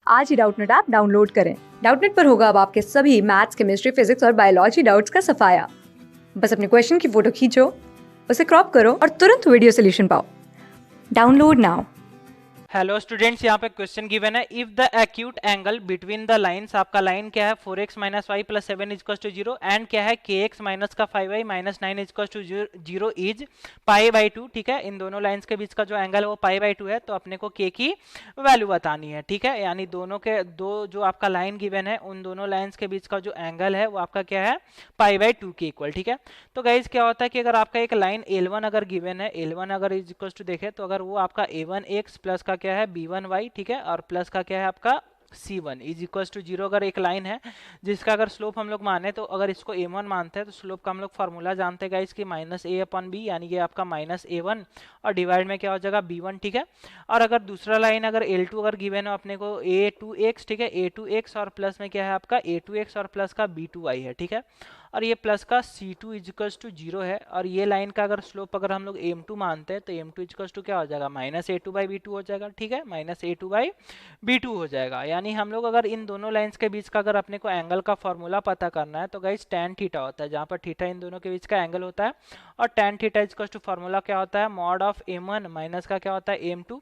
आज ही Doubtnut app download करें। Doubtnut पर होगा अब आपके सभी मैथ्स, केमिस्ट्री, फिजिक्स और बायोलॉजी डाउट्स का सफाया। बस अपने क्वेश्चन की फोटो खींचो, उसे क्रॉप करो और तुरंत वीडियो सोल्यूशन पाओ। Download now. हेलो स्टूडेंट्स, यहाँ पे क्वेश्चन गिवन है। If the acute angle between the lines, आपका लाइन क्या है 4x minus y plus 7 is equal to 0 एंड क्या है kx माइनस का 5y minus 9 is equal to 0 is pi by 2। ठीक है, इन दोनों लाइंस के बीच का जो एंगल है वो पाई बाई 2 है, तो अपने को k की वैल्यू बतानी है। ठीक है, यानी दोनों के दो जो आपका लाइन गिवन है उन दोनों लाइन्स के बीच का जो एंगल है वो आपका क्या है पाई बाई 2 के इक्वल। ठीक है, तो गाइज क्या होता है कि अगर आपका एक लाइन L1 अगर गिवन है, L1 अगर इज इक्वल टू देखे तो अगर वो आपका A1x प्लस का क्या है B1y, ठीक है, और प्लस का क्या है आपका C1 इज इक्वल टू 0 अगर एक लाइन है जिसका अगर स्लोप हम लोग माने, तो अगर इसको A1 मानते हैं तो स्लोप का हम लोग फार्मूला जानते हैं गाइस कि माइनस ए अपॉन बी, यानी कि आपका माइनस A1 और डिवाइड में क्या हो जाएगा B1। ठीक है, और अगर दूसरा लाइन अगर L2 अगर गिवन है अपने को A2x, ठीक है, A2x और प्लस में क्या है आपका A2x और प्लस का B2y है। ठीक है, और ये प्लस का C2 इजिकल्स टू 0 है, और ये लाइन का अगर स्लोप अगर हम लोग M2 मानते हैं तो M2 इजिकल्स टू क्या हो जाएगा माइनस A2 बाई B2 हो जाएगा। ठीक है, माइनस A2 बाई B2 हो जाएगा। यानी हम लोग अगर इन दोनों लाइंस के बीच का अगर अपने को एंगल का फॉर्मूला पता करना है तो गाइस tan थीटा होता है, जहाँ पर थीटा इन दोनों के बीच का एंगल होता है, और tan theta equals to formula क्या होता है मॉड ऑफ M1 माइनस का क्या होता है M2,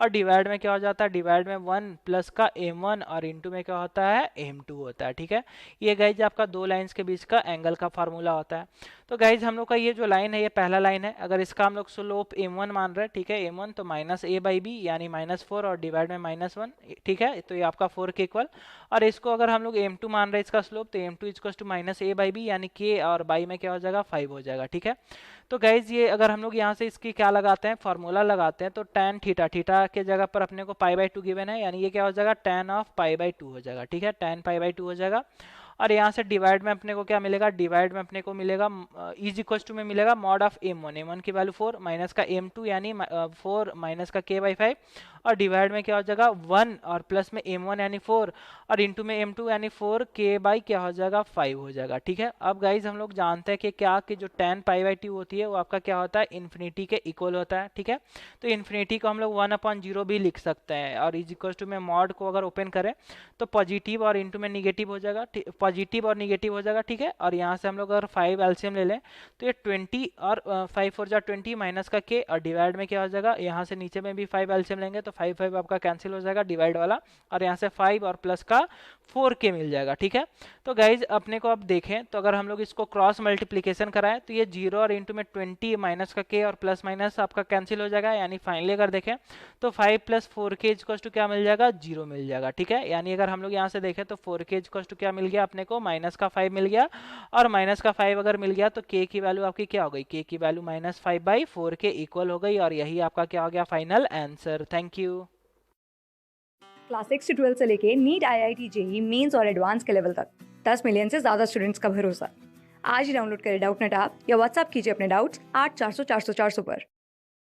और डिवाइड में क्या हो जाता है डिवाइड में 1 प्लस का M1 और इनटू में क्या होता है M2 होता है। ठीक है, ये गाइज आपका दो लाइंस के बीच का एंगल का फार्मूला होता है। तो गाइज हम लोग का ये जो लाइन है ये पहला लाइन है, अगर इसका हम लोग स्लोप M1 मान रहे हैं, ठीक है, M1 तो माइनस ए बाई बी यानी -4 और डिवाइड में -1। ठीक है, तो ये आपका 4 के इक्वल, और इसको अगर हम लोग M2 मान रहे हैं इसका स्लोप, तो M2 is equal to minus a by b यानी k और बाई में क्या हो जाएगा 5 हो जाएगा। ठीक है, तो गाइज ये अगर हम लोग यहाँ से इसकी क्या लगाते हैं फार्मूला लगाते हैं तो tan थीटा, थीटा के जगह पर अपने को पाई बाई 2 गिवन है, यानी ये क्या हो जाएगा tan ऑफ पाई बाई 2 हो जाएगा। ठीक है, tan पाई बाई 2 हो जाएगा, और यहाँ से डिवाइड में अपने को क्या मिलेगा, डिवाइड में अपने को मिलेगा इज इक्वल टू में मिलेगा मॉड ऑफ M1, M1 की वैल्यू 4 माइनस का M2 यानी 4 माइनस का k बाई 5, और डिवाइड में क्या हो जाएगा 1 और प्लस में M1 यानी 4 और इंटू में M2 यानी 4 k बाई क्या हो जाएगा 5 हो जाएगा। ठीक है, अब गाइज हम लोग जानते हैं कि क्या कि जो tan पाई बाई 2 होती है वो आपका क्या होता है इन्फिनिटी के इक्वल होता है। ठीक है, तो इन्फिनिटी को हम लोग 1/0 भी लिख सकते हैं, और इज इक्वल टू में मॉड को अगर ओपन करें तो पॉजिटिव और इंटू में निगेटिव हो जाएगा, पॉजिटिव और निगेटिव हो जाएगा। ठीक है, और यहाँ से हम लोग अगर 5 एलसीएम ले लें तो ये 20 और 5 4 जा 20 माइनस का k, और डिवाइड में क्या हो जाएगा यहाँ से नीचे में भी 5 एलसीएम लेंगे तो 5 5 आपका कैंसिल हो जाएगा डिवाइड वाला, और यहाँ से 5 और प्लस का 4k मिल जाएगा। ठीक है, तो गाइज अपने को अब देखें तो अगर हम लोग इसको क्रॉस मल्टीप्लीकेशन कराएं तो ये 0 और इंटू में 20 माइनस का k और प्लस माइनस आपका कैंसिल हो जाएगा, यानी फाइनली अगर देखें तो 5 प्लस 4k इक्वल टू क्या मिल जाएगा 0 मिल जाएगा। ठीक है, यानी अगर हम लोग यहाँ से देखें तो 4k इक्वल टू क्या मिल गया अपने को माइनस का 5 मिल गया, और माइनस का 5 अगर मिल गया तो k की वैल्यू आपकी क्या हो गई, k की वैल्यू -5 बाई 4 के इक्वल हो गई, और यही आपका क्या हो गया final answer. Thank you. Class 6 से 12 से लेके नीट, IIT, JEE मेंस और एडवांस के लेवल तक 10 मिलियन से ज्यादा स्टूडेंट्स का भरोसा। आज ही डाउनलोड करें डाउटनेट ऐप या व्हाट्सएप कीजिए अपने डाउट्स 8400 400 400 पर।